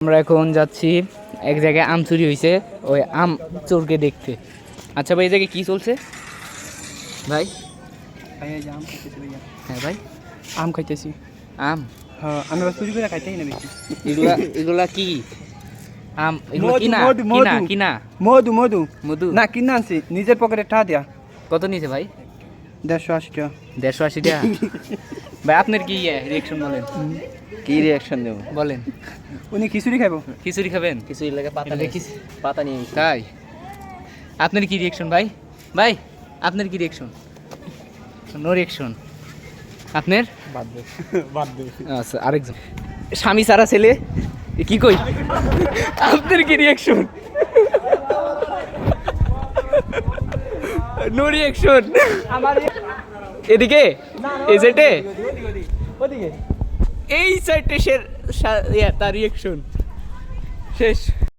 আমরা এখন যাচ্ছি এক জায়গায় আম চুরি হয়েছে, ওই আম চোরকে দেখতে। আচ্ছা ভাই, এই জায়গায় কী চলছে ভাই? আম খাইতেছি ভাইয়া। হ্যাঁ ভাই, আম খাইতেছি। আম? হ্যাঁ, আমি চুরি করে খাইতেই না বেশি। এগুলা কি আম? এগুলো কিনা কিনা কিনা মধু মধু মধু না, কিনা আনছি নিজের পকেটে টাকা দিয়া। কত নিয়েছে ভাই? 180 টাকা। 180 টাকা? ভাই আপনার কি রিয়াকশন বলেন? কি রিয়াকশন দেব বলেন। উনি খিচুড়ি খাইবো। খিচুড়ি খাবেন? কিছুই লাগে পাতা এটা নিয়ে কি- পাতা নিয়ে আইছি। তাই? আপনার কি রিয়াকশন ভাই? ভাই আপনার কি রিয়াকশন? No reaction. আপনার? বাদ দে। আচ্ছা, আরেকজন স্বামী সারা ছেলে কি কই? আপনার কি রিয়াকশন? No reaction. এদিকে এই সাইডে, ওদিকে এই সাইডে তার রিয়াকশন শেষ।